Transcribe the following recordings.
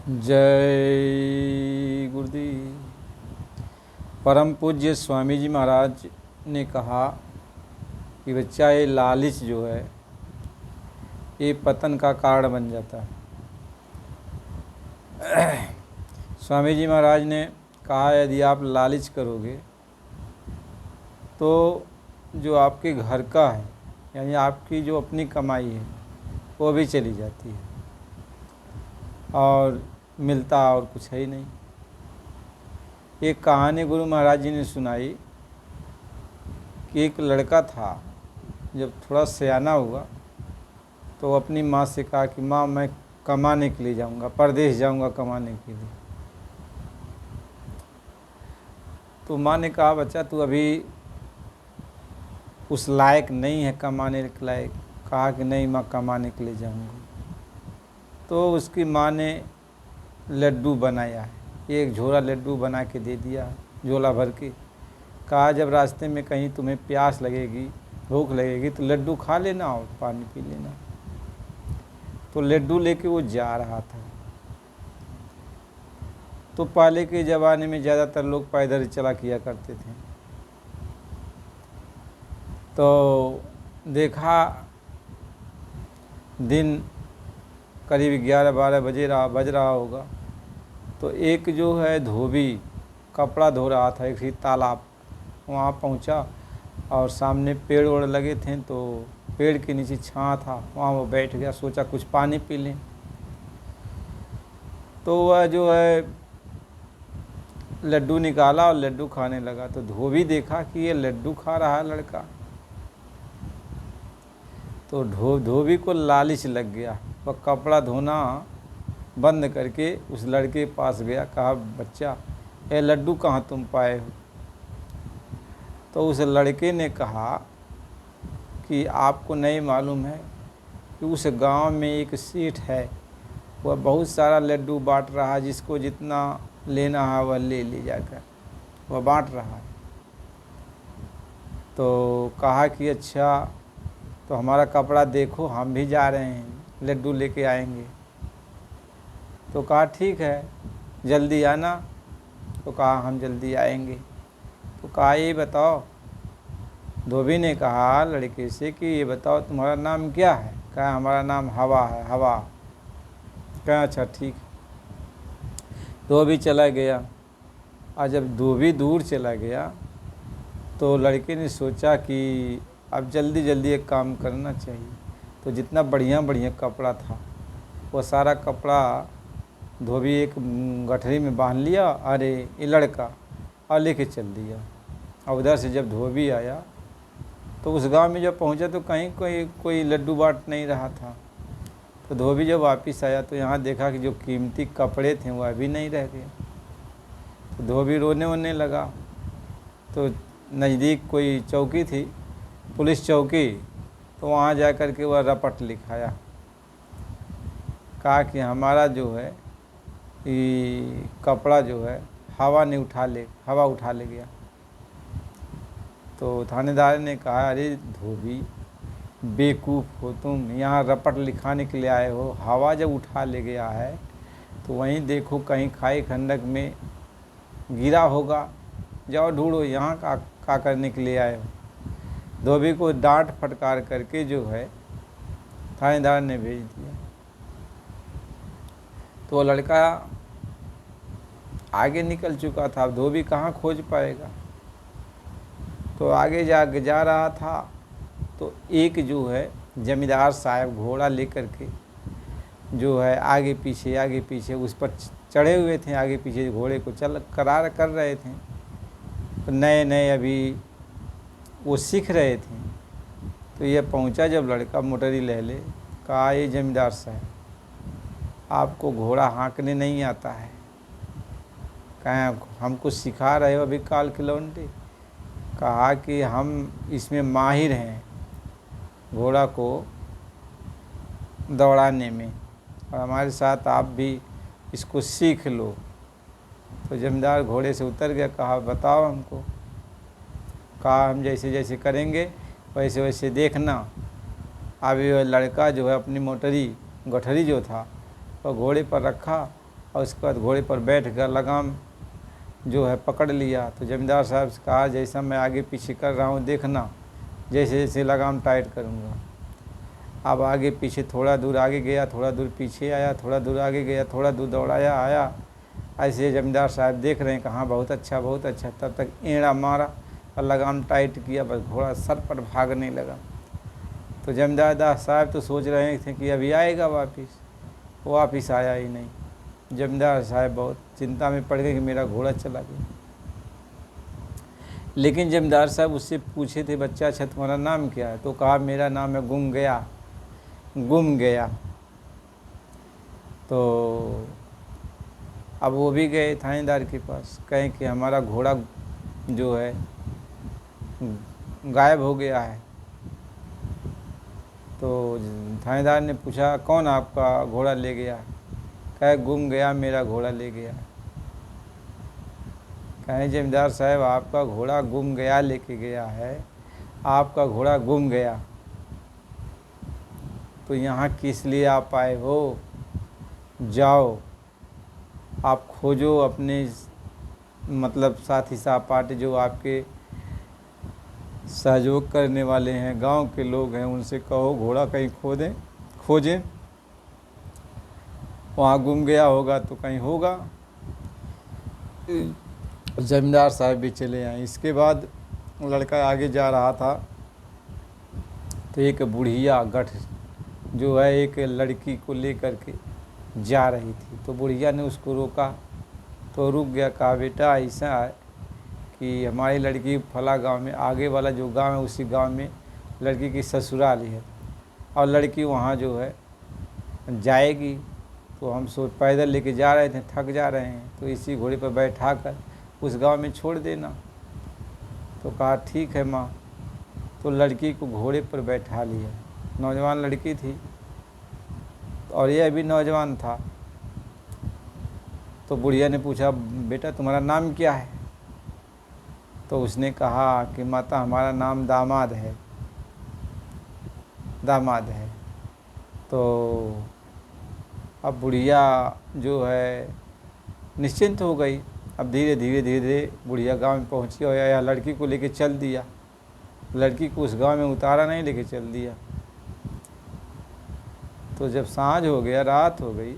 जय गुरुदेव। परम पूज्य स्वामी जी महाराज ने कहा कि बच्चा ये लालच जो है ये पतन का कारण बन जाता है। स्वामी जी महाराज ने कहा यदि आप लालच करोगे तो जो आपके घर का है यानी आपकी जो अपनी कमाई है वो भी चली जाती है और मिलता और कुछ है ही नहीं। एक कहानी गुरु महाराज जी ने सुनाई कि एक लड़का था, जब थोड़ा सयाना हुआ तो अपनी माँ से कहा कि माँ मैं कमाने के लिए जाऊँगा, परदेश जाऊँगा कमाने के लिए। तो माँ ने कहा बच्चा तू अभी उस लायक नहीं है कमाने के लायक। कहा कि नहीं माँ कमाने के लिए जाऊँगा। तो उसकी माँ ने लड्डू बनाया है, एक झोला लड्डू बना के दे दिया झोला भर के। कहा जब रास्ते में कहीं तुम्हें प्यास लगेगी भूख लगेगी तो लड्डू खा लेना और पानी पी लेना। तो लड्डू लेके वो जा रहा था। तो पहले के ज़माने में ज़्यादातर लोग पैदल चला किया करते थे। तो देखा दिन करीब 11-12 बज रहा होगा। तो एक जो है धोबी कपड़ा धो रहा था एक तालाब, वहाँ पहुँचा और सामने पेड़ ओड़ लगे थे तो पेड़ के नीचे छाँ था, वहाँ वो बैठ गया। सोचा कुछ पानी पी लें। तो वह जो है लड्डू निकाला और लड्डू खाने लगा। तो धोबी देखा कि ये लड्डू खा रहा है लड़का। तो धोबी को लालच लग गया। वह कपड़ा धोना बंद करके उस लड़के के पास गया। कहा बच्चा ये लड्डू कहाँ तुम पाए हो? तो उस लड़के ने कहा कि आपको नहीं मालूम है कि उस गांव में एक सेठ है, वह बहुत सारा लड्डू बांट रहा है, जिसको जितना लेना है वह ले जाकर वह बांट रहा है। तो कहा कि अच्छा तो हमारा कपड़ा देखो, हम भी जा रहे हैं लड्डू लेके आएंगे। तो कहा ठीक है जल्दी आना। तो कहा हम जल्दी आएंगे। तो कहा ये बताओ, धोबी ने कहा लड़के से कि ये बताओ तुम्हारा नाम क्या है? कहा हमारा नाम हवा है। हवा? कहा अच्छा ठीक है। धोबी चला गया। और जब धोबी दूर चला गया तो लड़के ने सोचा कि अब जल्दी जल्दी एक काम करना चाहिए। तो जितना बढ़िया बढ़िया कपड़ा था वो सारा कपड़ा धोबी एक गठरी में बांध लिया, अरे ये लड़का, और लेके चल दिया। और उधर से जब धोबी आया तो उस गांव में जब पहुंचा तो कहीं कोई लड्डू बांट नहीं रहा था। तो धोबी जब वापस आया तो यहाँ देखा कि जो कीमती कपड़े थे वह भी नहीं रह गए। तो धोबी रोने वोने लगा। तो नज़दीक कोई चौकी थी, पुलिस चौकी, तो वहाँ जा कर के वह रपट लिखाया। कहा कि हमारा जो है ये कपड़ा जो है हवा उठा ले गया। तो थानेदार ने कहा अरे धोबी बेवकूफ़ हो तुम, यहाँ रपट लिखाने के लिए आए हो, हवा जब उठा ले गया है तो वहीं देखो कहीं खाई खंडक में गिरा होगा, जाओ ढूंढो, यहाँ का करने के लिए आए हो। धोबी को डांट फटकार करके जो है थानेदार ने भेज दिया। तो लड़का आगे निकल चुका था, अब धोबी कहाँ खोज पाएगा। तो आगे जा रहा था तो एक जो है जमींदार साहब घोड़ा लेकर के जो है आगे पीछे उस पर चढ़े हुए थे, आगे पीछे घोड़े को चल करार कर रहे थे। तो नए अभी वो सीख रहे थे। तो ये पहुंचा जब लड़का मोटरी ले कहा ये जमींदार साहब आपको घोड़ा हाँकने नहीं आता है? कहा हमको सिखा रहे हो अभी काल के लौंडे? कहा कि हम इसमें माहिर हैं, घोड़ा को दौड़ाने में, और हमारे साथ आप भी इसको सीख लो। तो जमींदार घोड़े से उतर गया। कहा बताओ हमको। कहा हम जैसे जैसे करेंगे वैसे वैसे देखना। अभी वह लड़का जो है अपनी मोटरी गठरी जो था वह घोड़े पर रखा और उसके बाद घोड़े पर बैठ कर लगाम जो है पकड़ लिया। तो जमींदार साहब से कहा जैसा मैं आगे पीछे कर रहा हूँ देखना, जैसे जैसे लगाम टाइट करूँगा। अब आगे पीछे थोड़ा दूर आगे गया, थोड़ा दूर पीछे आया, थोड़ा दूर आगे गया, थोड़ा दूर दौड़ाया आया। ऐसे जमींदार साहब देख रहे हैं कहाँ बहुत अच्छा बहुत अच्छा। तब तक एड़ा मारा और लगाम टाइट किया, बस घोड़ा सर पर भागने लगा। तो जमींदार साहब तो सोच रहे थे कि अभी आएगा वापस, वो वापस आया ही नहीं। जमींदार साहब बहुत चिंता में पड़ गए कि मेरा घोड़ा चला गया। लेकिन जमींदार साहब उससे पूछे थे बच्चा अच्छा तुम्हारा नाम क्या है? तो कहा मेरा नाम है गुम गया, गुम गया। तो अब वो भी गए थानेदार के पास, कहें कि हमारा घोड़ा जो है गायब हो गया है। तो थानेदार ने पूछा कौन आपका घोड़ा ले गया? कहे गुम गया, मेरा घोड़ा ले गया। कहें जमींदार साहब आपका घोड़ा गुम गया लेके गया है, आपका घोड़ा गुम गया तो यहाँ किस लिए आप आए हो? जाओ आप खोजो अपने मतलब साथी सहपाठी जो आपके सहयोग करने वाले हैं, गांव के लोग हैं, उनसे कहो घोड़ा कहीं खोजें, वहाँ गुम गया होगा तो कहीं होगा। जमींदार साहब भी चले आए। इसके बाद लड़का आगे जा रहा था तो एक बुढ़िया गठ जो है एक लड़की को लेकर के जा रही थी। तो बुढ़िया ने उसको रोका तो रुक गया, कहा बेटा ऐसा है कि हमारी लड़की फला गांव में, आगे वाला जो गांव है उसी गांव में लड़की की ससुराल है और लड़की वहाँ जो है जाएगी। तो हम पैदल लेके जा रहे थे, थक जा रहे हैं, तो इसी घोड़े पर बैठा कर उस गांव में छोड़ देना। तो कहा ठीक है माँ। तो लड़की को घोड़े पर बैठा लिया। नौजवान लड़की थी और यह भी नौजवान था। तो बुढ़िया ने पूछा बेटा तुम्हारा नाम क्या है? तो उसने कहा कि माता हमारा नाम दामाद है, दामाद है। तो अब बुढ़िया जो है निश्चिंत हो गई। अब धीरे धीरे बुढ़िया गांव में पहुंची और यह लड़की को लेके चल दिया। लड़की को उस गांव में उतारा नहीं, लेके चल दिया। तो जब सांझ हो गया, रात हो गई,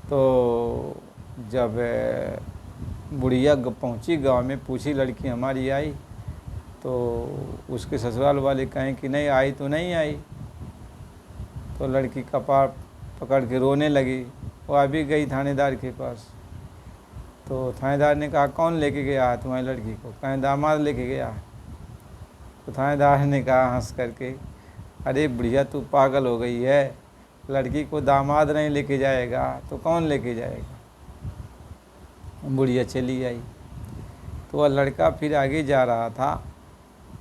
तो जब बुढ़िया पहुंची गांव में, पूछी लड़की हमारी आई? तो उसके ससुराल वाले कहें कि नहीं आई तो नहीं आई। तो लड़की कपार पकड़ के रोने लगी। वो अभी गई थानेदार के पास। तो थानेदार ने कहा कौन लेके गया है तुम्हारी लड़की को? कहें दामाद लेके गया। तो थानेदार ने कहा हंस करके अरे बुढ़िया तू पागल हो गई है, लड़की को दामाद नहीं लेके जाएगा तो कौन लेके जाएगा? बुढ़िया चली आई। तो वह लड़का फिर आगे जा रहा था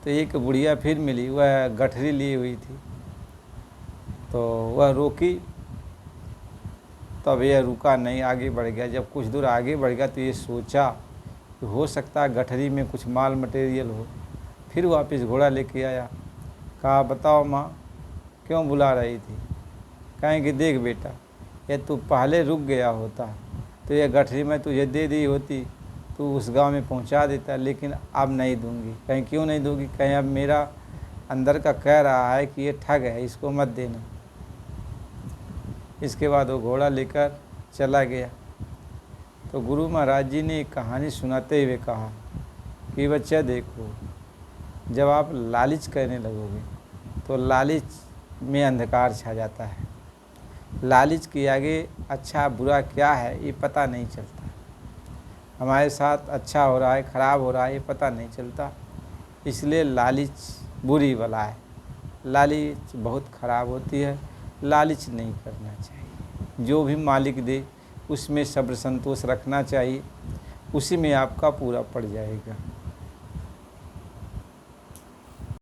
तो एक बुढ़िया फिर मिली, वह गठरी ली हुई थी। तो वह रोकी, तब यह रुका नहीं, आगे बढ़ गया। जब कुछ दूर आगे बढ़ गया तो ये सोचा कि हो सकता है गठरी में कुछ माल मटेरियल हो। फिर वापस घोड़ा लेके आया। कहा बताओ माँ क्यों बुला रही थी? कहें कि देख बेटा, ये तू पहले रुक गया होता तो ये गठरी में तुझे दे दी होती, तू उस गांव में पहुंचा देता, लेकिन अब नहीं दूंगी। कहीं क्यों नहीं दूंगी? कहीं अब मेरा अंदर का कह रहा है कि ये ठग है, इसको मत देना। इसके बाद वो घोड़ा लेकर चला गया। तो गुरु महाराज जी ने एक कहानी सुनाते हुए कहा कि बच्चा देखो, जब आप लालच करने लगोगे तो लालच में अंधकार छा जाता है। लालच के आगे अच्छा बुरा क्या है ये पता नहीं चलता। हमारे साथ अच्छा हो रहा है ख़राब हो रहा है ये पता नहीं चलता। इसलिए लालच बुरी बला है, लालच बहुत ख़राब होती है। लालच नहीं करना चाहिए। जो भी मालिक दे उसमें सब्र संतोष रखना चाहिए, उसी में आपका पूरा पड़ जाएगा।